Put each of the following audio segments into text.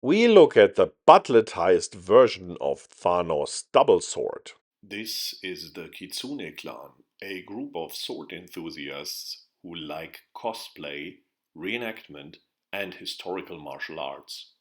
We look at the butletized version of Thanos' double sword. This is the Kitsune clan, a group of sword enthusiasts who like cosplay, reenactment, and historical martial arts.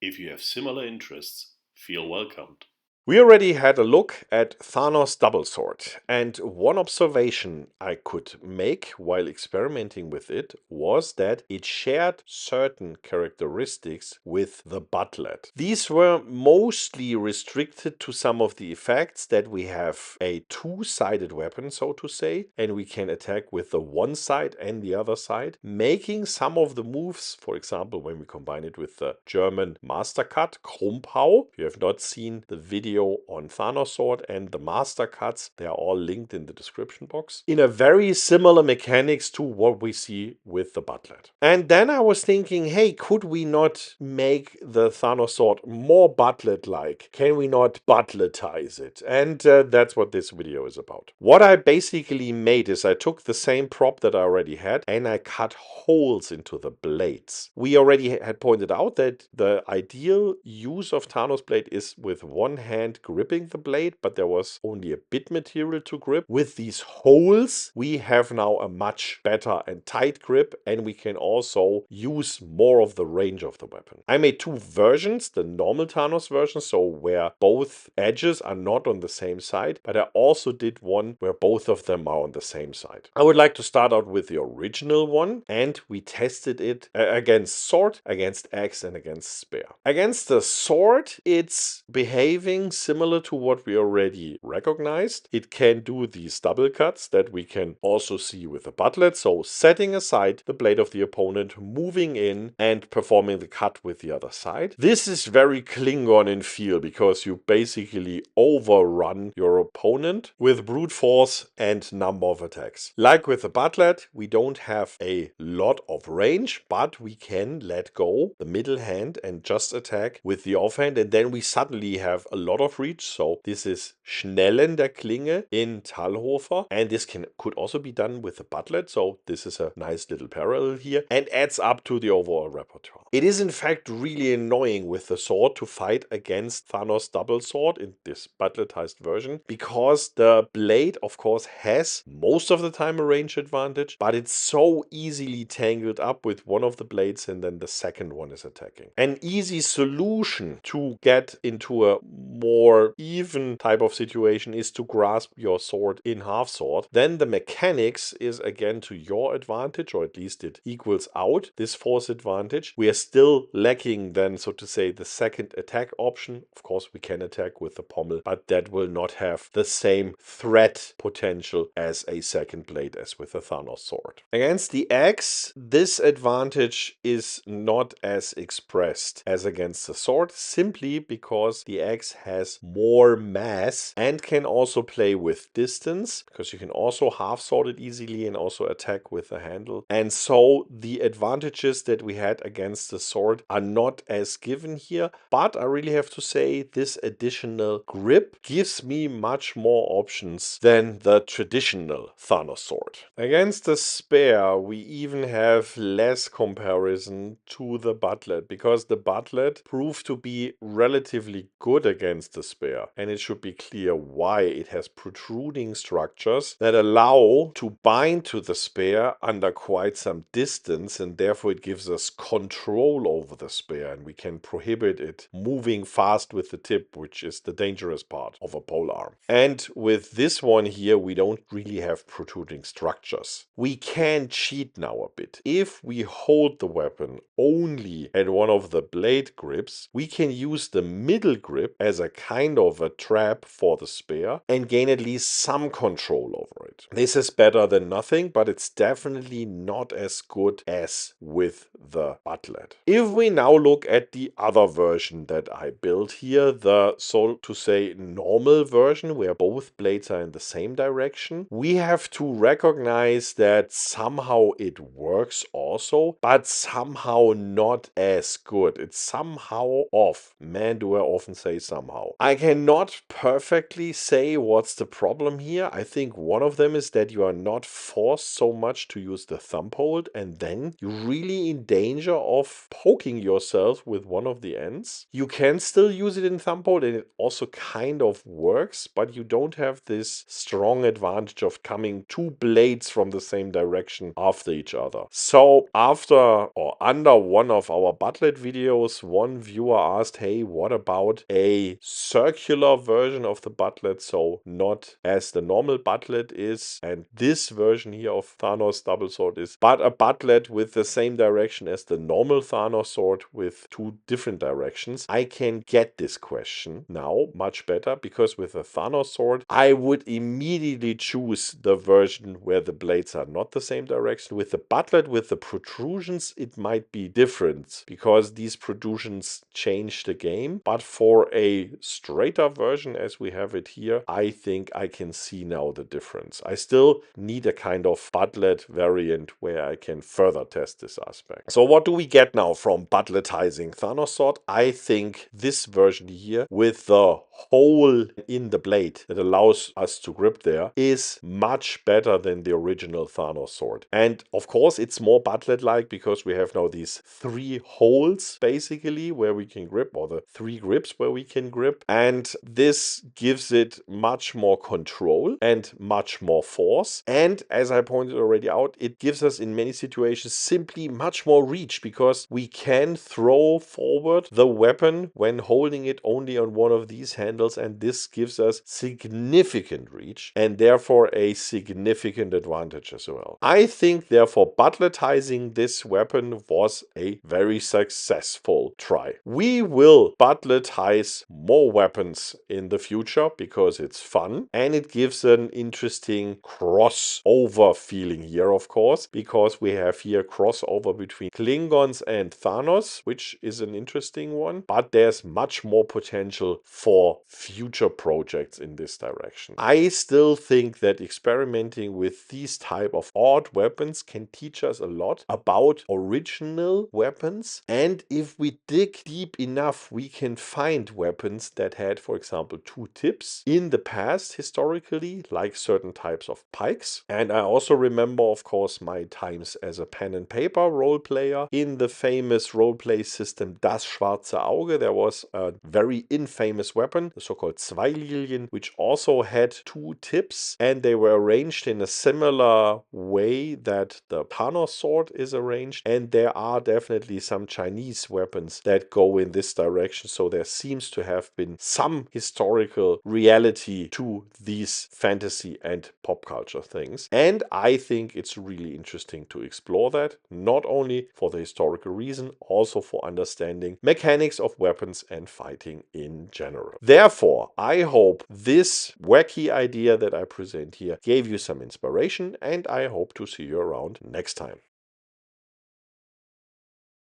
If you have similar interests, feel welcomed. We already had a look at Thanos' double sword, and one observation I could make while experimenting with it was that it shared certain characteristics with the butlet. These were mostly restricted to some of the effects that we have a two-sided weapon, so to say, and we can attack with the one side and the other side, making some of the moves, for example, when we combine it with the German mastercut, Krumpau. If you have not seen the video on Thanos sword and the mastercuts, they are all linked in the description box, in a very similar mechanics to what we see with the butlet. And then I was thinking, hey, could we not make the Thanos sword more butlet-like? Can we not butletize it? And that's what this video is about. What I basically made is I took the same prop that I already had and I cut holes into the blades. We already had pointed out that the ideal use of Thanos blade is with one hand gripping the blade, but there was only a bit material to grip. With these holes, we have now a much better and tight grip, and we can also use more of the range of the weapon. I made two versions, the normal Thanos version, so where both edges are not on the same side, but I also did one where both of them are on the same side. I would like to start out with the original one, and we tested it against sword, against axe, and against spear. Against the sword, it's behaving similar to what we already recognized. It can do these double cuts that we can also see with the butlet. So setting aside the blade of the opponent, moving in and performing the cut with the other side. This is very Klingon in feel because you basically overrun your opponent with brute force and number of attacks. Like with the butlet, we don't have a lot of range, but we can let go the middle hand and just attack with the offhand, and then we suddenly have a lot of reach. So this is Schnellen der Klinge in Talhofer, and this could also be done with the butlet. So this is a nice little parallel here and adds up to the overall repertoire. It is in fact really annoying with the sword to fight against Thanos' double sword in this butletized version because the blade of course has most of the time a range advantage, but it's so easily tangled up with one of the blades and then the second one is attacking. An easy solution to get into a more even type of situation is to grasp your sword in half sword. Then the mechanics is again to your advantage, or at least it equals out this force advantage. We are still lacking then, so to say, the second attack option. Of course, we can attack with the pommel, but that will not have the same threat potential as a second blade as with the Thanos sword. Against the axe, this advantage is not as expressed as against the sword, simply because the axe has more mass and can also play with distance, because you can also half sword it easily and also attack with the handle. And so the advantages that we had against the sword are not as given here, but I really have to say this additional grip gives me much more options than the traditional Thanos sword. Against the spear, we even have less comparison to the butlet, because the butlet proved to be relatively good against the spear, and it should be clear why. It has protruding structures that allow to bind to the spear under quite some distance, and therefore it gives us control over the spear, and we can prohibit it moving fast with the tip, which is the dangerous part of a polearm. And with this one here, we don't really have protruding structures. We can cheat now a bit. If we hold the weapon only at one of the blade grips, we can use the middle grip as a kind of a trap for the spear and gain at least some control over it. This is better than nothing, but it's definitely not as good as with the butlet. If we now look at the other version that I built here, the so to say normal version where both blades are in the same direction, we have to recognize that somehow it works also, but somehow not as good. It's somehow off. Man, do I often say somehow. now. I cannot perfectly say what's the problem here. I think one of them is that you are not forced so much to use the thumb hold, and then you're really in danger of poking yourself with one of the ends. You can still use it in thumb hold, and it also kind of works, but you don't have this strong advantage of coming two blades from the same direction after each other. So after or under one of our Butlet videos, one viewer asked, hey, what about a circular version of the Butlet? So not as the normal Butlet is, and this version here of Thanos double sword is, but a Butlet with the same direction as the normal Thanos sword with two different directions. I can get this question now much better, because with the Thanos sword, I would immediately choose the version where the blades are not the same direction. With the Butlet, with the protrusions, it might be different because these protrusions change the game. But for a straighter version as we have it here, I think I can see now the difference. I still need a kind of Butlet variant where I can further test this aspect. So what do we get now from Butletizing Thanos sword? I think this version here with the hole in the blade that allows us to grip there is much better than the original Thanos sword. And of course it's more Butlet-like because we have now these three holes basically where we can grip, or the three grips where we can grip, and this gives it much more control and much more force. And as I pointed already out, it gives us in many situations simply much more reach because we can throw forward the weapon when holding it only on one of these handles, and this gives us significant reach and therefore a significant advantage as well. I think therefore Butletizing this weapon was a very successful try. We will Butletize more weapons in the future because it's fun and it gives an interesting crossover feeling here, of course, because we have here crossover between Klingons and Thanos, which is an interesting one, but there's much more potential for future projects in this direction. I still think that experimenting with these type of odd weapons can teach us a lot about original weapons, and if we dig deep enough, we can find weapons that had, for example, two tips in the past historically, like certain types of pikes. And I also remember, of course, my times as a pen and paper role player. In the famous roleplay system Das Schwarze Auge, there was a very infamous weapon, the so-called Zweililien, which also had two tips, and they were arranged in a similar way that the Thanos sword is arranged, and there are definitely some Chinese weapons that go in this direction, so there seems to have been some historical reality to these fantasy and pop culture things, and I think it's really interesting to explore that, not only for the historical reason, also for understanding mechanics of weapons and fighting in general. Therefore, I hope this wacky idea that I present here gave you some inspiration, and I hope to see you around next time.